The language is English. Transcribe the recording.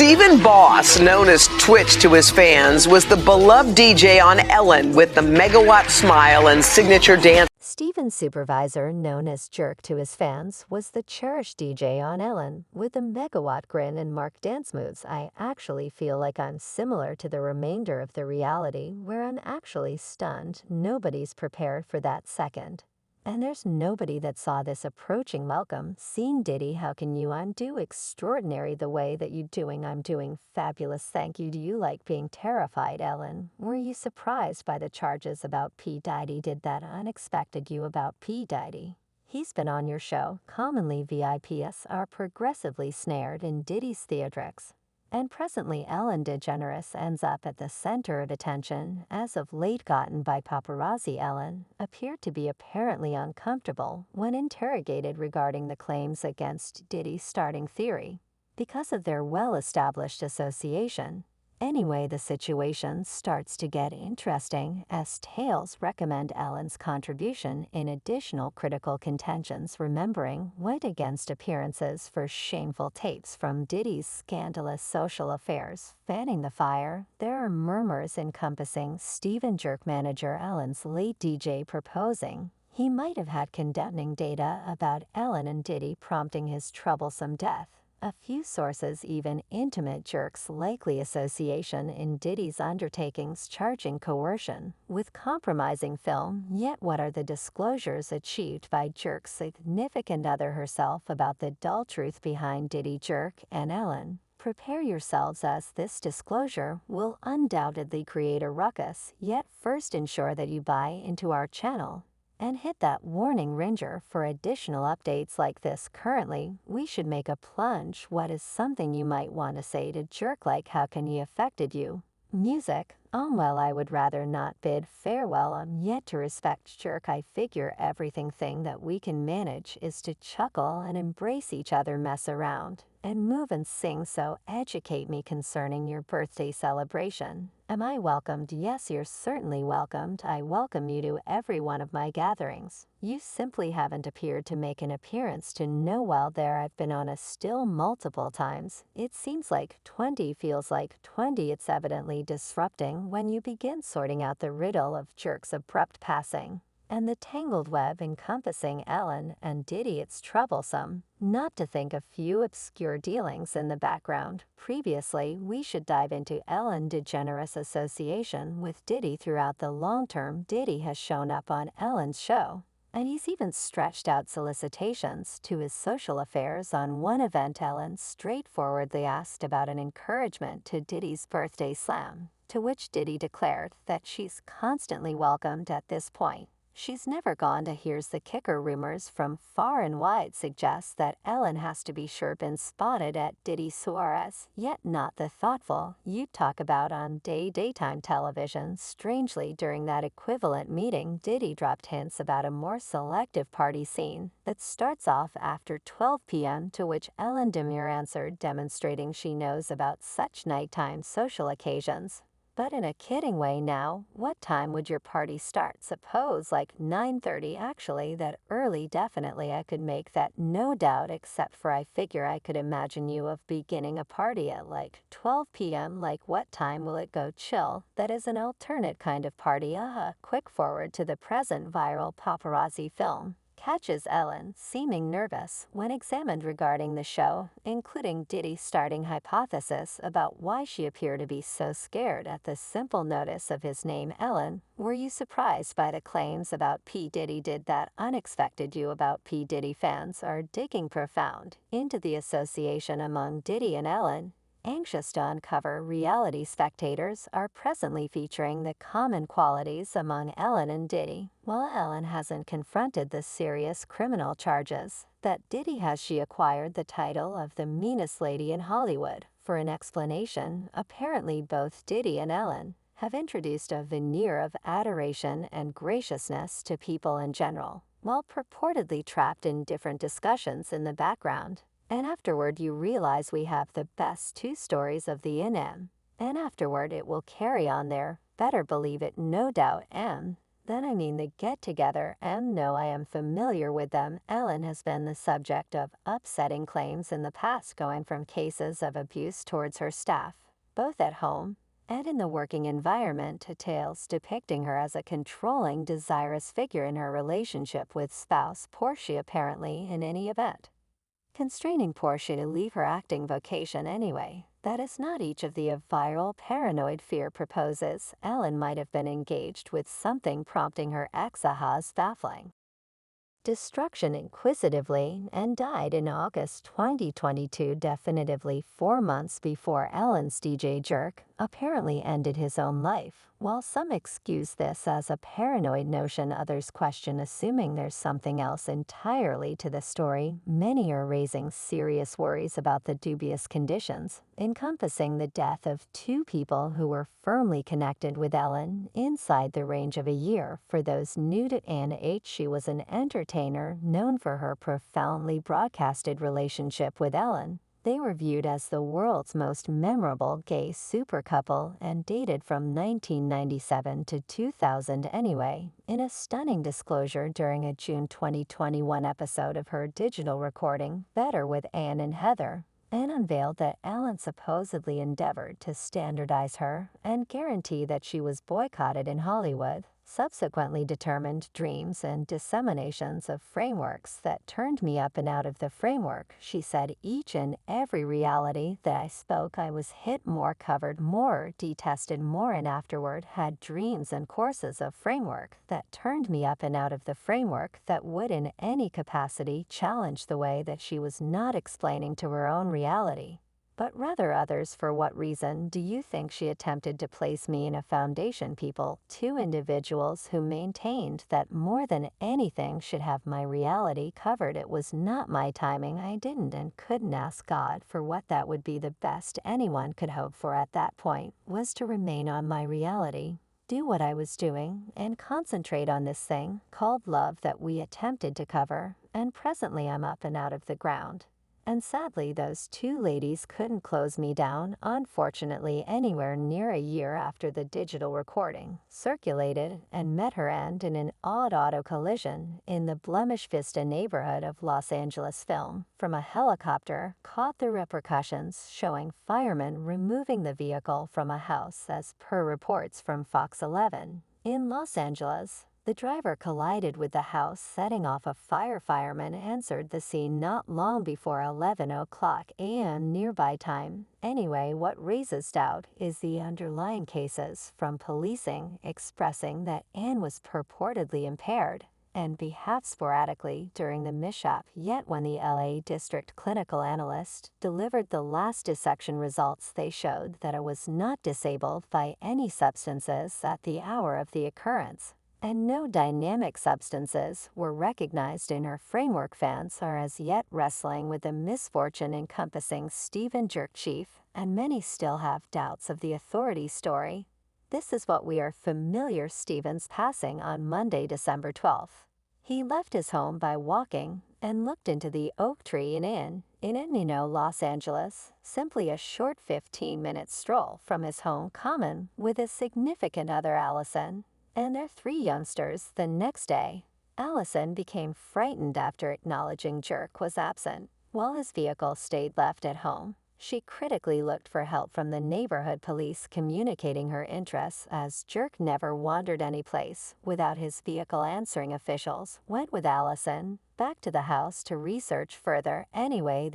Stephen Boss, known as Twitch to his fans, was the beloved DJ on Ellen with the megawatt smile and signature dance. Stephen's supervisor, known as Jerk to his fans, was the cherished DJ on Ellen with the megawatt grin and marked dance moves. I actually feel like I'm similar to the remainder of the reality where I'm actually stunned. Nobody's prepared for that second. And there's nobody that saw this approaching welcome. Seen Diddy, how can you undo extraordinary the way that you doing? I'm doing fabulous, thank you. Do you like being terrified, Ellen? Were you surprised by the charges about P. Diddy? Did that unexpected you about P. Diddy? He's been on your show. Commonly VIPs are progressively snared in Diddy's theatrics. And presently Ellen DeGeneres ends up at the center of attention. As of late gotten by paparazzi, Ellen appeared to be apparently uncomfortable when interrogated regarding the claims against Diddy's starting theory because of their well-established association. Anyway, the situation starts to get interesting as tales recommend Ellen's contribution in additional critical contentions, remembering went against appearances for shameful tapes from Diddy's scandalous social affairs. Fanning the fire, there are murmurs encompassing Stephen Jerk manager Ellen's late DJ proposing he might have had condemning data about Ellen and Diddy prompting his troublesome death. A few sources even intimate Jerk's likely association in Diddy's undertakings, charging coercion with compromising film. Yet what are the disclosures achieved by Jerk's significant other herself about the dull truth behind Diddy, Jerk, and Ellen? Prepare yourselves, as this disclosure will undoubtedly create a ruckus. Yet first ensure that you buy into our channel and hit that warning ringer for additional updates like this. Currently, we should make a plunge. What is something you might want to say to Jerk, like how can he affected you? Music? Well, I would rather not bid farewell. I'm yet to respect Jerk. I figure everything that we can manage is to chuckle and embrace each other, mess around, and move and sing. So educate me concerning your birthday celebration. Am I welcomed? Yes, you're certainly welcomed. I welcome you to every one of my gatherings. You simply haven't appeared to make an appearance to know well there. I've been on a still multiple times. It seems like 20 feels like 20. It's evidently disrupting when you begin sorting out the riddle of Jerk's abrupt passing and the tangled web encompassing Ellen and Diddy. It's troublesome not to think of few obscure dealings in the background. Previously, we should dive into Ellen DeGeneres' association with Diddy. Throughout the long term, Diddy has shown up on Ellen's show, and he's even stretched out solicitations to his social affairs. On one event, Ellen straightforwardly asked about an encouragement to Diddy's birthday slam, to which Diddy declared that she's constantly welcomed at this point. She's never gone to. Here's the kicker: rumors from far and wide suggest that Ellen has to be sure been spotted at Diddy Suarez, yet not the thoughtful you'd talk about on daytime television. Strangely, during that equivalent meeting, Diddy dropped hints about a more selective party scene that starts off after 12 p.m., to which Ellen DeGeneres answered, demonstrating she knows about such nighttime social occasions. But in a kidding way. Now, what time would your party start? Suppose like 9:30. Actually, that early. Definitely I could make that, no doubt, except for I figure I could imagine you of beginning a party at like 12 p.m. Like what time will it go? Chill. That is an alternate kind of party. Quick forward to the present viral paparazzi film catches Ellen seeming nervous when examined regarding the show, including Diddy's starting hypothesis about why she appeared to be so scared at the simple notice of his name. Ellen, were you surprised by the claims about P. Diddy? Did that unexpected you about P. Diddy? Fans are digging profound into the association among Diddy and Ellen. Anxious to uncover reality, spectators are presently featuring the common qualities among Ellen and Diddy. While Ellen hasn't confronted the serious criminal charges that Diddy has, she acquired the title of the meanest lady in Hollywood. For an explanation, apparently both Diddy and Ellen have introduced a veneer of adoration and graciousness to people in general, while purportedly trapped in different discussions in the background. And afterward you realize we have the best two stories of the NM. And afterward it will carry on there. Better believe it, no doubt. The then I mean the get-together, and no, I am familiar with them. Ellen has been the subject of upsetting claims in the past, going from cases of abuse towards her staff, both at home and in the working environment, to tales depicting her as a controlling, desirous figure in her relationship with spouse Portia, apparently in any event, constraining Portia to leave her acting vocation anyway. That is not each of the viral paranoid fear proposes. Ellen might have been engaged with something prompting her ex-ahas baffling destruction inquisitively, and died in August 2022, definitively 4 months before Ellen's DJ Jerk apparently ended his own life. While some excuse this as a paranoid notion, others question, assuming there's something else entirely to the story. Many are raising serious worries about the dubious conditions encompassing the death of two people who were firmly connected with Ellen inside the range of a year. For those new to Anna H., she was an entertainer known for her profoundly broadcasted relationship with Ellen. They were viewed as the world's most memorable gay super couple and dated from 1997 to 2000 anyway. In a stunning disclosure during a June 2021 episode of her digital recording, Better with Ann and Heather, Anne unveiled that Ellen supposedly endeavored to standardize her and guarantee that she was boycotted in Hollywood, subsequently determined dreams and disseminations of frameworks that turned me up and out of the framework. She said each and every reality that I spoke, I was hit more, covered more, detested more, and afterward had dreams and courses of framework that turned me up and out of the framework that would in any capacity challenge the way that she was not explaining to her own reality, but rather others. For what reason do you think she attempted to place me in a foundation? People, two individuals who maintained that more than anything should have my reality covered. It was not my timing. I didn't and couldn't ask God for what that would be. The best anyone could hope for at that point was to remain on my reality, do what I was doing, and concentrate on this thing called love that we attempted to cover, and presently I'm up and out of the ground. And sadly, those two ladies couldn't close me down, unfortunately, anywhere near a year after the digital recording circulated, and met her end in an odd auto collision in the Blemish Vista neighborhood of Los Angeles. Film from a helicopter caught the repercussions, showing firemen removing the vehicle from a house, as per reports from Fox 11. In Los Angeles, the driver collided with the house, setting off a fire. Firemen answered the scene not long before 11 o'clock a.m. nearby time. Anyway, what raises doubt is the underlying cases from policing expressing that Anne was purportedly impaired and behaved sporadically during the mishap. Yet when the LA District Clinical Analyst delivered the last dissection results, they showed that it was not disabled by any substances at the hour of the occurrence, and no dynamic substances were recognized in her framework. Fans are as yet wrestling with the misfortune encompassing Stephen Jerk Chief, and many still have doubts of the authority story. This is what we are familiar. Stephen's passing on Monday, December 12th. He left his home by walking and looked into the Oak Tree Inn in Enino, Los Angeles, simply a short 15-minute stroll from his home common with his significant other Allison and their three youngsters. The next day, Allison became frightened after acknowledging Jerk was absent. While his vehicle stayed left at home, she critically looked for help from the neighborhood police, communicating her interests, as Jerk never wandered any place without his vehicle answering. Officials went with Allison back to the house to research further. Anyway,